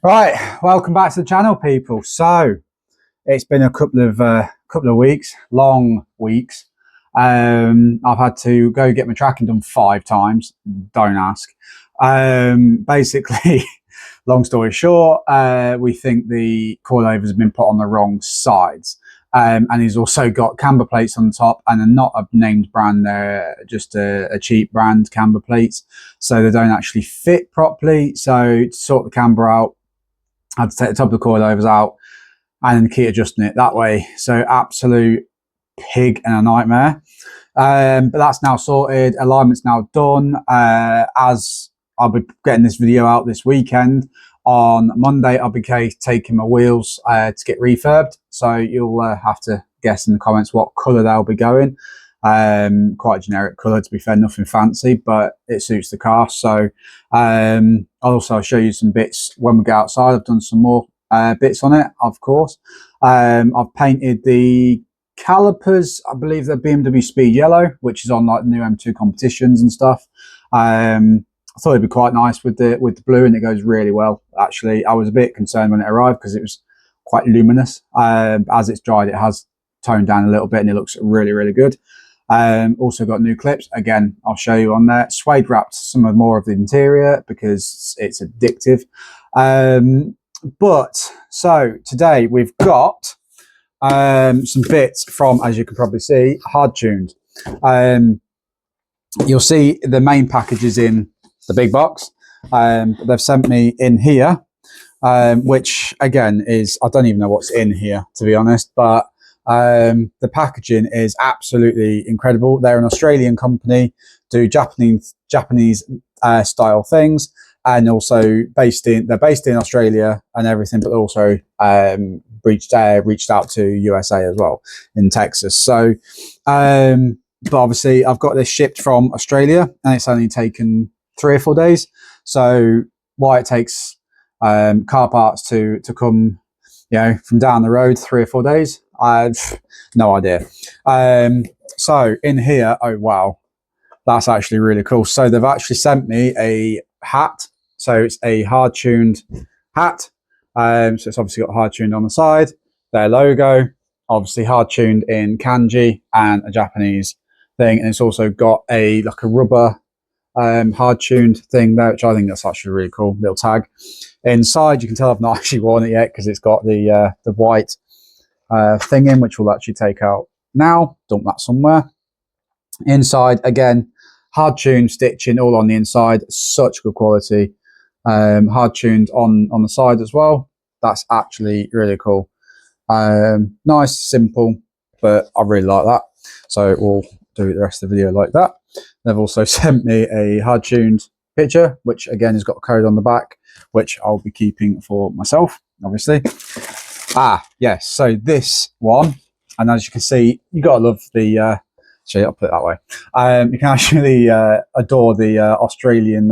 Right, welcome back to the channel, people. So it's been a couple of weeks, long weeks. I've had to go get my tracking done 5 times. Don't ask. Basically, long story short, we think the coilovers have been put on the wrong sides. And he's also got camber plates on the top, and they're not a named brand, they're just a cheap brand camber plates. So they don't actually fit properly. So to sort the camber out, I had to take the top of the coilovers out and then keep adjusting it that way. So absolute pig and a nightmare. But that's now sorted. Alignment's now done. As I'll be getting this video out this weekend, on Monday I'll be taking my wheels to get refurbed. So you'll have to guess in the comments what colour they'll be going. Quite a generic colour, to be fair, nothing fancy, but it suits the car. So I'll also show you some bits when we go outside. I've done some more bits on it, of course. I've painted the calipers. I believe they're BMW Speed Yellow, which is on like the new M2 competitions and stuff. I thought it'd be quite nice with the blue, and it goes really well. Actually, I was a bit concerned when it arrived because it was quite luminous. As it's dried, it has toned down a little bit, and it looks really, really good. Also got new clips. Again, I'll show you on there. Suede wrapped some more of the interior because it's addictive. But so today we've got some bits from, as you can probably see, HardTuned. You'll see the main package is in the big box. They've sent me in here, which again is, I don't even know what's in here, to be honest, but the packaging is absolutely incredible. They're an Australian company, do Japanese style things, and also they're based in Australia and everything, but also reached out to USA as well, in Texas. So but obviously I've got this shipped from Australia, and it's only taken 3 or 4 days. So why it takes car parts to come, you know, from down the road 3 or 4 days, I've no idea. So in here, oh wow, that's actually really cool. So they've actually sent me a hat. So it's a HardTuned hat. So it's obviously got HardTuned on the side, their logo, obviously HardTuned in kanji and a Japanese thing, and it's also got a like a rubber HardTuned thing there, which I think that's actually really cool little tag. Inside, you can tell I've not actually worn it yet because it's got the white thing in, which we'll actually take out now, dump that somewhere. Inside, again, HardTuned stitching all on the inside, such good quality. HardTuned on the side as well. That's actually really cool. Nice, simple, but I really like that. So we'll do the rest of the video like that. They've also sent me a HardTuned picture, which again has got a code on the back, which I'll be keeping for myself, obviously. Yes, so this one, and as you can see, you gotta love the I'll put it that way. You can actually adore the Australian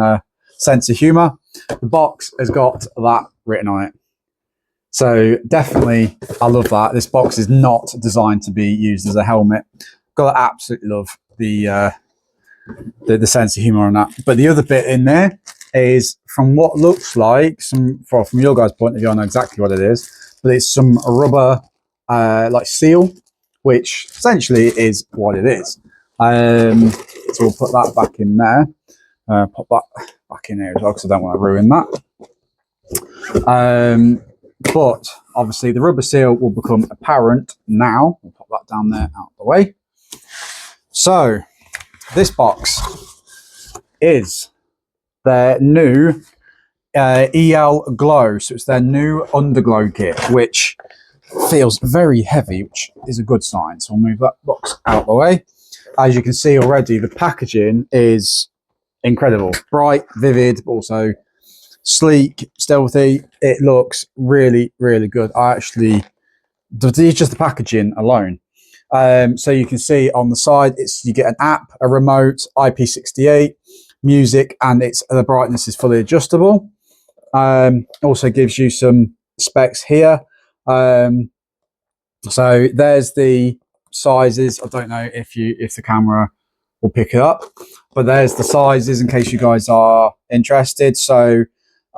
sense of humour. The box has got that written on it. So definitely, I love that. This box is not designed to be used as a helmet. Got to absolutely love the sense of humour on that. But the other bit in there is, from what looks like, from your guys' point of view, I know exactly what it is, but it's some rubber like seal, which essentially is what it is. So we'll put that back in there. Pop that back in there as well, because I don't want to ruin that. But obviously the rubber seal will become apparent now. We'll pop that down there out of the way. So this box is their new EL Glow. So it's their new underglow kit, which feels very heavy, which is a good sign. So we'll move that box out of the way. As you can see already, the packaging is incredible. Bright, vivid, but also sleek, stealthy. It looks really, really good. Just the packaging alone. So you can see on the side, you get an app, a remote, IP68, music, and the brightness is fully adjustable. Also gives you some specs here. So there's the sizes. I don't know if the camera will pick it up, but there's the sizes in case you guys are interested. So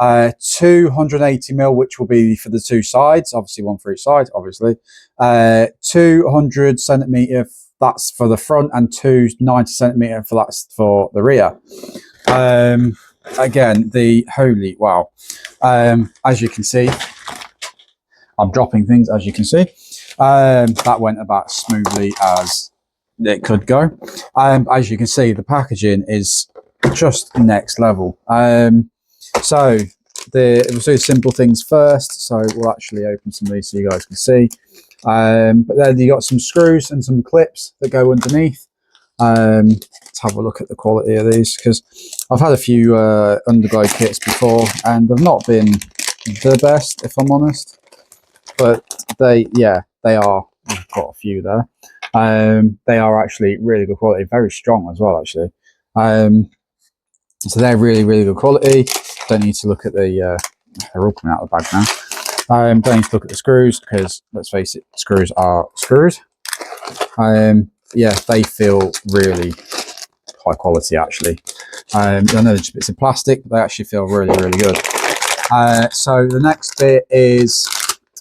280mm, which will be for the two sides, obviously one for each side, obviously. 200cm, that's for the front, and 290cm for that's for the rear. Again, the holy wow. As you can see, I'm dropping things, as you can see. That went about smoothly as it could go. As you can see, the packaging is just next level. So we'll do simple things first. So we'll actually open some of these so you guys can see. But then you got some screws and some clips that go underneath. Let's have a look at the quality of these, because I've had a few underglow kits before and they've not been the best, if I'm honest. But they are. We've got a few there. They are actually really good quality, very strong as well, actually. So they're really, really good quality. Don't need to look at the, they're all coming out of the bag now. Don't need to look at the screws, because let's face it, screws are screws. Yeah, they feel really high quality, actually. I know they're just bits of plastic, but they actually feel really, really good. So the next bit is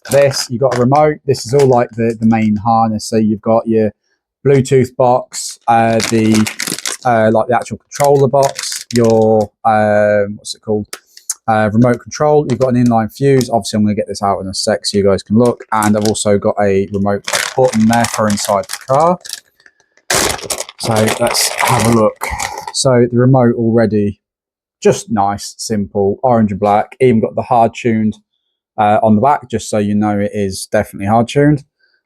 this. You've got a remote. This is all like the main harness. So you've got your Bluetooth box, like the actual controller box, your what's it called, remote control. You've got an inline fuse. Obviously I'm going to get this out in a sec so you guys can look, and I've also got a remote button there for inside the car. So let's have a look. So the remote already just nice, simple, orange and black. Even got the HardTuned on the back, just so you know it is definitely HardTuned.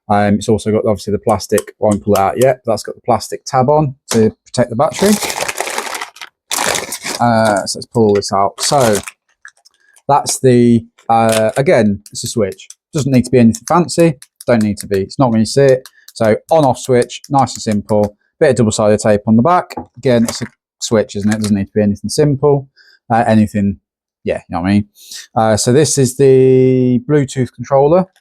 It's also got obviously the plastic, won't pull it out yet, but that's got the plastic tab on to protect the battery. So let's pull all this out. So that's the, again, it's a switch. Doesn't need to be anything fancy, don't need to be, it's not when you see it. So on off switch, nice and simple. Bit of double-sided tape on the back. Again, it's a switch, isn't it? It doesn't need to be anything simple. Anything, yeah, you know what I mean? So this is the Bluetooth controller.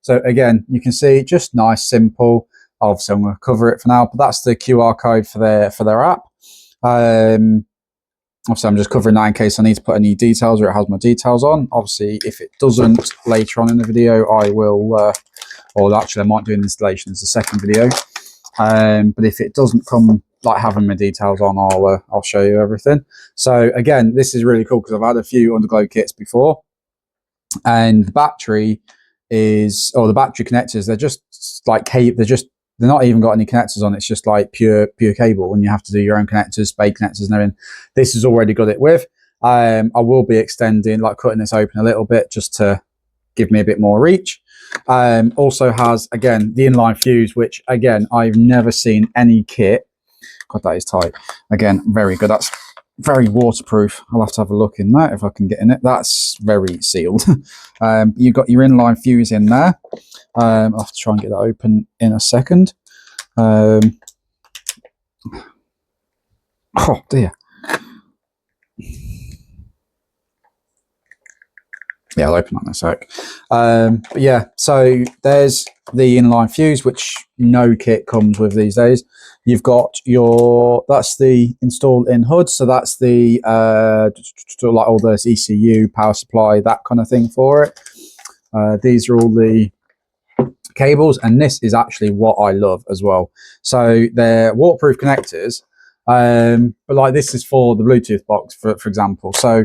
So again, you can see just nice, simple. Obviously, I'm going to cover it for now, but that's the QR code for their app. Obviously, I'm just covering that in case I need to put any details or it has my details on. Obviously, if it doesn't later on in the video, I will, or actually I might do an installation as a second video. But if it doesn't come like having my details on, I'll show you everything. So again, this is really cool because I've had a few underglow kits before, and the battery is, or the battery connectors, they're just like they're not even got any connectors on. It's just like pure cable, and you have to do your own connectors, spade connectors and everything. This has already got it with. I will be extending, like cutting this open a little bit just to give me a bit more reach. Also has, again, the inline fuse, which again, I've never seen any kit. God, that is tight. Again, very good. That's very waterproof. I'll have to have a look in that if I can get in it. That's very sealed. You've got your inline fuse in there. I'll have to try and get that open in a second. Oh dear. Yeah, I'll open that in a sec. But yeah, so there's the inline fuse, which no kit comes with these days. You've got your, that's the installed in hood. So that's the, like all those ECU, power supply, that kind of thing for it. These are all the cables, and this is actually what I love as well. So they're waterproof connectors, but like this is for the Bluetooth box, for example. So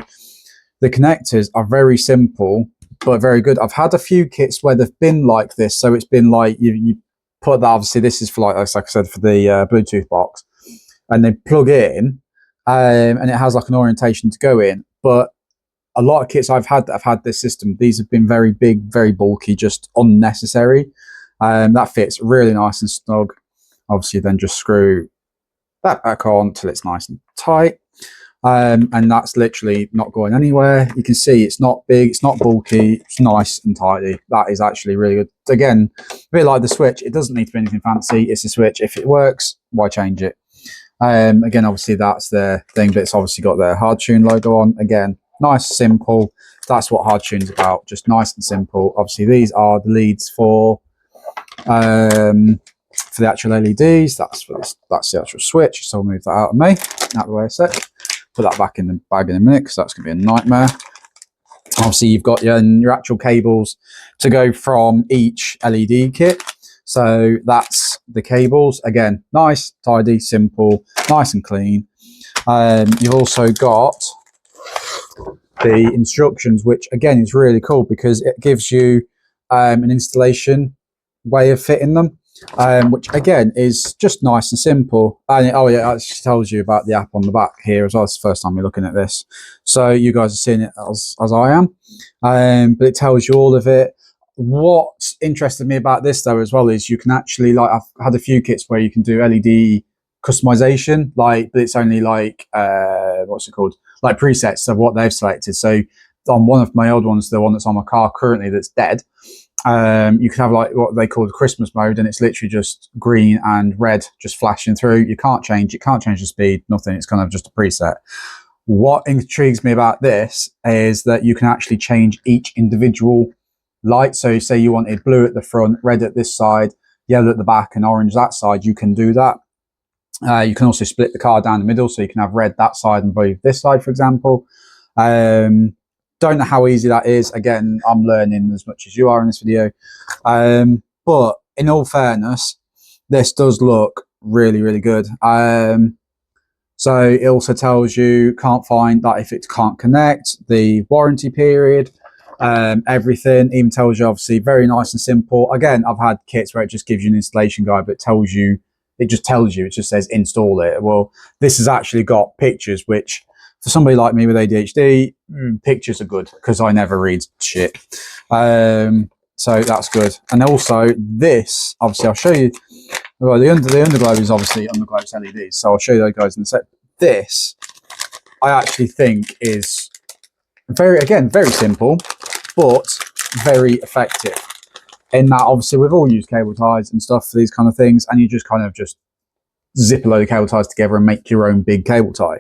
the connectors are very simple, but very good. I've had a few kits where they've been like this. So it's been like, you put that, obviously this is for like I said, for the Bluetooth box, and they plug in, and it has like an orientation to go in. But a lot of kits I've had that have had this system, these have been very big, very bulky, just unnecessary. That fits really nice and snug. Obviously then just screw that back on till it's nice and tight. And that's literally not going anywhere. You can see it's not big, it's not bulky, it's nice and tidy. That is actually really good. Again, a bit like the switch, it doesn't need to be anything fancy. It's a switch. If it works, why change it? Again, obviously that's their thing, but it's obviously got their HardTuned logo on. Again, nice, simple. That's what HardTune's about, just nice and simple. Obviously these are the leads for the actual LEDs. That's the actual switch. So I'll move that out of the way a sec. Put that back in the bag in a minute because that's going to be a nightmare. Obviously, you've got your actual cables to go from each LED kit. So that's the cables. Again, nice, tidy, simple, nice and clean. You've also got the instructions, which again is really cool because it gives you an installation way of fitting them, which again is just nice and simple. And oh yeah, it actually tells you about the app on the back here as well. It's the first time you're looking at this, so you guys are seeing it as I am, but it tells you all of it. What interested me about this though as well is you can actually, like, I've had a few kits where you can do LED customization, like, but it's only like what's it called, like presets of what they've selected. So on one of my old ones, the one that's on my car currently that's dead, you can have like what they call the Christmas mode, and it's literally just green and red just flashing through. You can't change the speed, nothing. It's kind of just a preset. What intrigues me about this is that you can actually change each individual light. So say you wanted blue at the front, red at this side, yellow at the back, and orange that side, you can do that. You can also split the car down the middle, so you can have red that side and blue this side, for example. Don't know how easy that is. Again, I'm learning as much as you are in this video. But in all fairness, this does look really, really good. So it also tells you, can't find that if it can't connect, the warranty period, everything. Even tells you, obviously, very nice and simple. Again, I've had kits where it just gives you an installation guide, but it just says install it. Well, this has actually got pictures, which for somebody like me with ADHD, pictures are good because I never read shit. So that's good. And also this, obviously, I'll show you. Well, the underglow is obviously underglow's LEDs, so I'll show you those guys in a sec. This, I actually think, is very simple, but very effective. In that, obviously, we've all used cable ties and stuff for these kind of things, and you just kind of just zip a load of cable ties together and make your own big cable tie.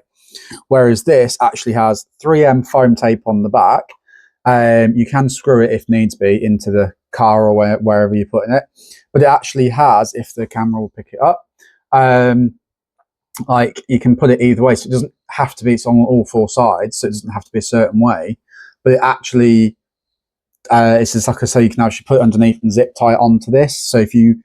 Whereas this actually has 3M foam tape on the back. You can screw it if needs be into the car or wherever you're putting it, but it actually has, if the camera will pick it up, like you can put it either way, so it doesn't have to be, it's on all four sides, so it doesn't have to be a certain way, but it actually it's just like I say, you can actually put it underneath and zip tie it onto this. So if you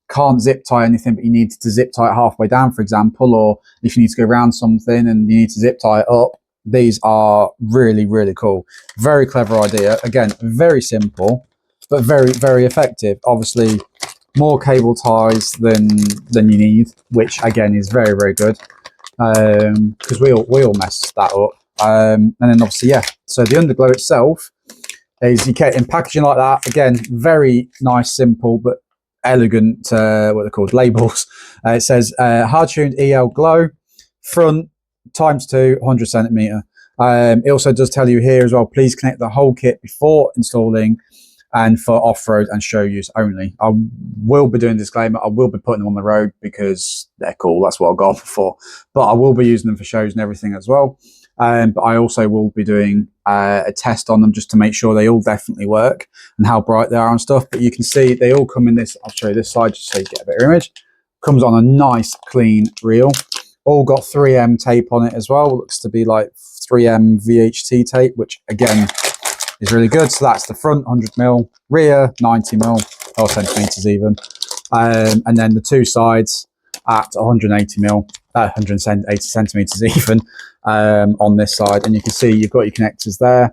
can't zip tie anything, but you need to zip tie it halfway down, for example, or if you need to go around something and you need to zip tie it up, these are really, really cool. Very clever idea. Again, very simple, but very, very effective. Obviously, more cable ties than you need, which again is very, very good, because we all mess that up. And then obviously, yeah. So the underglow itself is, you get in packaging like that. Again, very nice, simple, but elegant, what they're called, labels. It says HardTuned EL Glow, front ×2, 100 centimeter. It also does tell you here as well, please connect the whole kit before installing and for off-road and show use only. I will be doing a disclaimer, I will be putting them on the road because they're cool, that's what I've got them for, but I will be using them for shows and everything as well. But I also will be doing a test on them just to make sure they all definitely work and how bright they are and stuff. But you can see they all come in this, I'll show you this side just so you get a better image. Comes on a nice clean reel. All got 3M tape on it as well. Looks to be like 3M VHT tape, which again is really good. So that's the front 100mm, rear 90mm, or centimeters even. And then the two sides at 180mm, 180 centimeters even, on this side. And you can see you've got your connectors there.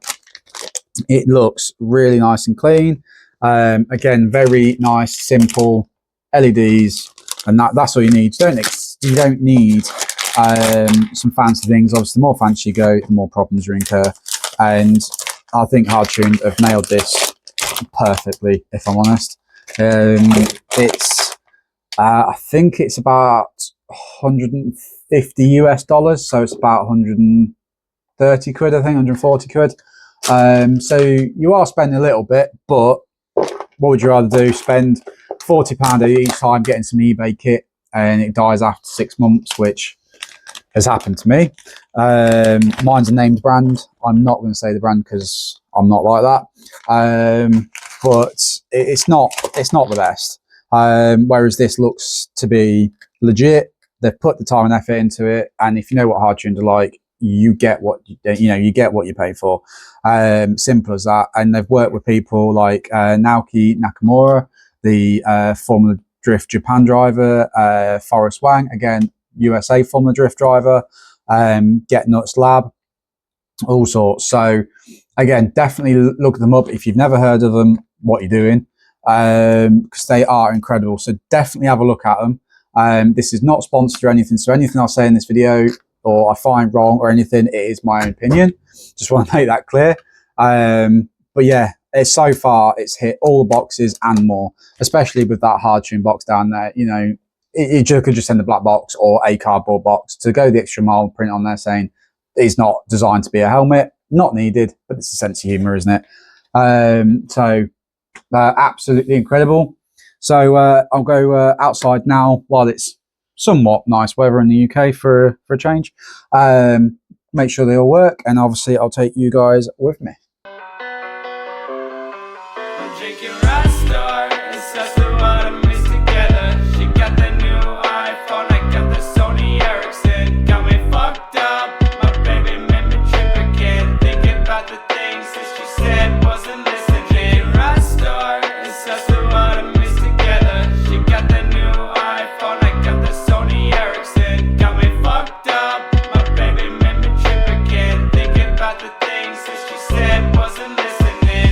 It looks really nice and clean. Again, very nice, simple LEDs, and that's all you need. You don't need some fancy things. Obviously, the more fancy you go, the more problems you incur. And I think HardTuned have nailed this perfectly, if I'm honest. It's I think it's about 150 US dollars, so it's about 130 quid, I think, 140 quid. So you are spending a little bit, but what would you rather do? Spend £40 each time getting some eBay kit and it dies after 6 months, which has happened to me. Mine's a named brand. I'm not going to say the brand because I'm not like that. But it's not the best. Whereas this looks to be legit. They've put the time and effort into it, and if you know what HardTuned are like, you get what you get what you pay for. Simple as that. And they've worked with people like Naoki Nakamura, the Formula Drift Japan driver, Forrest Wang, again USA Formula Drift driver, Get Nuts Lab, all sorts. So again, definitely look them up if you've never heard of them. What you're doing, because they are incredible. So definitely have a look at them. This is not sponsored or anything, so anything I'll say in this video or I find wrong or anything, it is my own opinion. Just want to make that clear. But yeah, so far it's hit all the boxes and more, especially with that HardTuned box down there. You know, you could just send a black box or a cardboard box. To go the extra mile, print on there saying it's not designed to be a helmet. Not needed, but it's a sense of humor, isn't it? Absolutely incredible. So I'll go outside now while it's somewhat nice weather in the UK for a change. Make sure they all work, and obviously I'll take you guys with me. I'm drinking Rastar, it's just the one I miss together. She got the new iPhone, I got the Sony Ericsson. Got me fucked up, my baby made me trip again. Thinking about the things that she said wasn't listening. Rastar, it's just the one I miss together. She got the new iPhone, I got the Sony Ericsson. Got me fucked up, my baby made me trip again. Thinking about the things that she said wasn't listening.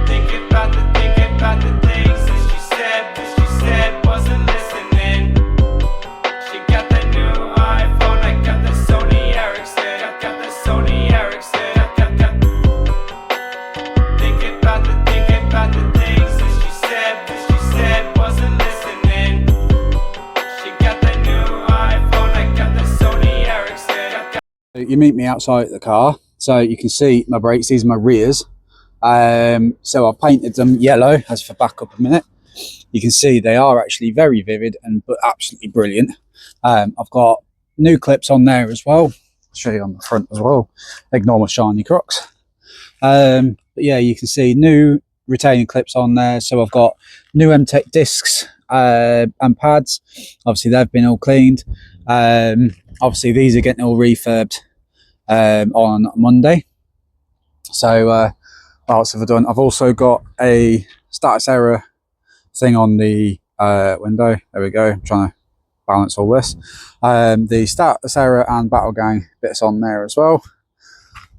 Thinking about the things that she said wasn't listening. She got the new iPhone, I got the Sony Ericsson. Got the Sony Ericsson. Thinking about the things that she said wasn't listening. She got the new iPhone, I got the Sony Ericsson. You meet me outside the car, so you can see my brakes. These are my rears. So I've painted them yellow, as for back up a minute. You can see they are actually very vivid and absolutely brilliant. I've got new clips on there as well. I'll show you on the front as well. Ignore my shiny Crocs. But yeah, you can see new retaining clips on there. So I've got new M-Tech discs and pads. Obviously they've been all cleaned. Obviously these are getting all refurbed on Monday. So what else have I done? I've also got a status error thing on the window. There we go. I'm trying to balance all this. The status error and battle gang bits on there as well.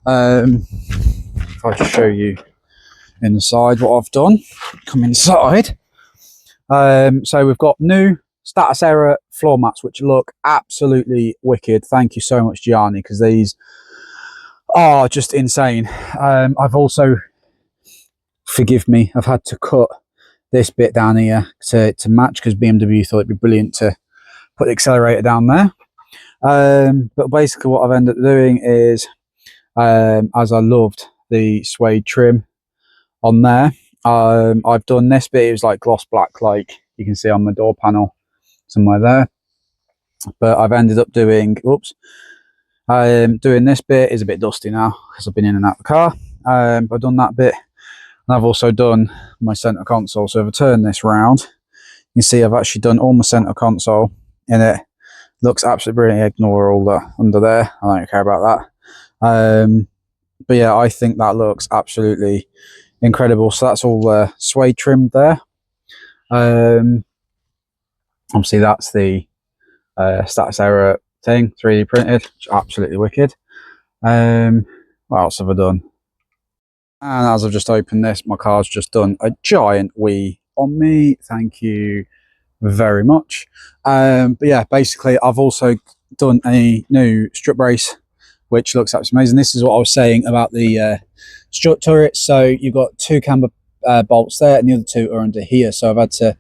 If I just show you inside what I've done, come inside. So we've got new status error floor mats, which look absolutely wicked. Thank you so much, Gianni, because these are just insane. I've also, forgive me, I've had to cut this bit down here to match, because BMW thought it'd be brilliant to put the accelerator down there. But basically what I've ended up doing is, as I loved the suede trim on there, I've done this bit. It was like gloss black, like you can see on my door panel somewhere there. But I've ended up doing, doing this bit. Is a bit dusty now because I've been in and out of the car. But I've done that bit, and I've also done my center console. So if I turn this round, you can see I've actually done all my center console in it. Looks absolutely brilliant. Ignore all that under there, I don't care about that. But yeah, I think that looks absolutely incredible. So that's all suede trimmed there. Obviously that's the status error thing, 3D printed, which is absolutely wicked. What else have I done? And as I've just opened this, my car's just done a giant wee on me. Thank you very much. But yeah, basically I've also done a new strut brace, which looks absolutely amazing. This is what I was saying about the strut turrets. So you've got two camber bolts there, and the other two are under here. So I've had to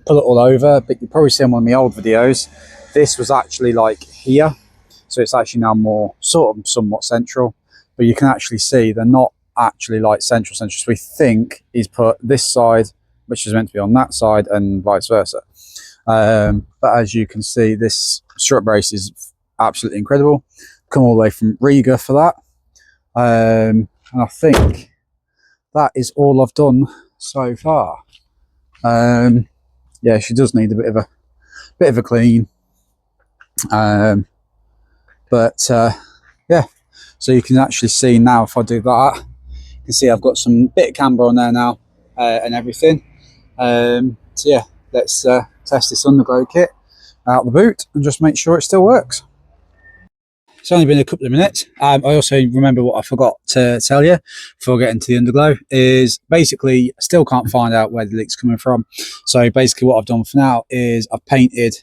pull it all over, but you probably see on one of my old videos, this was actually like here. So it's actually now more sort of somewhat central, but you can actually see they're not actually like central. So we think he's put this side, which is meant to be on that side, and vice versa. But as you can see, this strut brace is absolutely incredible. Come all the way from Riga for that. And I think that is all I've done so far. Yeah, she does need a bit of a clean. But yeah, so you can actually see now if I do that, you can see I've got some bit of camber on there now and everything. So yeah, let's test this underglow kit out the boot and just make sure it still works. It's only been a couple of minutes. I also remember what I forgot to tell you before getting to the underglow is basically I still can't find out where the leak's coming from. So basically what I've done for now is I've painted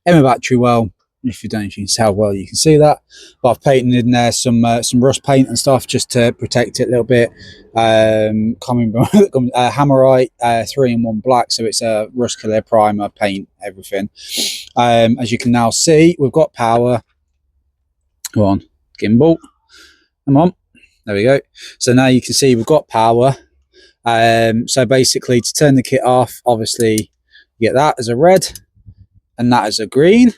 in my battery well. If you don't know if you can tell well, you can see that. But I've painted in there some rust paint and stuff just to protect it a little bit. Coming Hammerite 3-in-1 black, so it's a rust clear primer, paint, everything. As you can now see, we've got power. Come on, gimbal. Come on. There we go. So now you can see we've got power. So basically to turn the kit off, obviously you get that as a red and that as a green.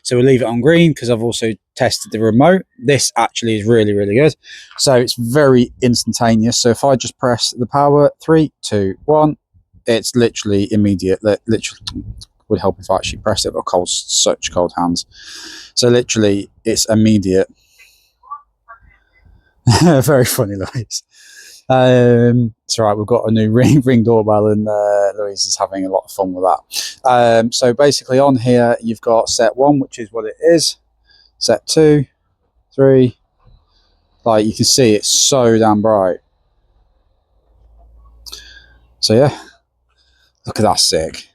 So we'll leave it on green because I've also tested the remote. This actually is really, really good. So it's very instantaneous. So if I just press the power, 3, 2, 1, it's literally immediate. Literally would help if I actually pressed it, but such cold hands. So literally it's immediate. Very funny, Louise. It's all right, we've got a new ring doorbell and Louise is having a lot of fun with that. So basically on here you've got set 1, which is what it is, set 2, 3, like you can see it's so damn bright. So yeah, look at that, sick.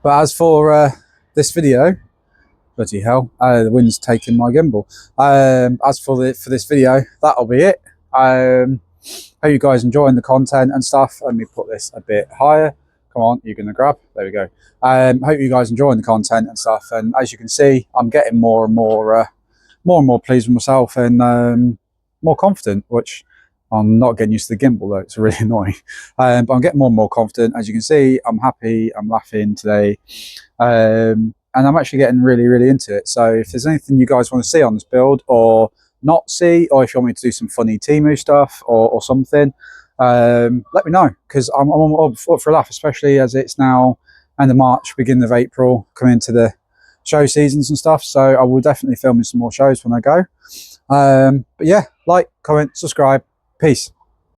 But as for this video, bloody hell, the wind's taking my gimbal. As for this video, that'll be it. Hope you guys enjoying the content and stuff. Let me put this a bit higher. Come on, you're gonna grab. There we go. Hope you guys enjoying the content and stuff. And as you can see, I'm getting more and more pleased with myself and more confident, which I'm not getting used to the gimbal though. It's really annoying. But I'm getting more and more confident. As you can see, I'm happy. I'm laughing today. And I'm actually getting really, really into it. So if there's anything you guys want to see on this build or not see, or if you want me to do some funny Temu stuff or something, let me know, because I'm up for a laugh, especially as it's now end of March, beginning of April, coming into the show seasons and stuff. So I will definitely film some more shows when I go. But yeah, like, comment, subscribe. Peace.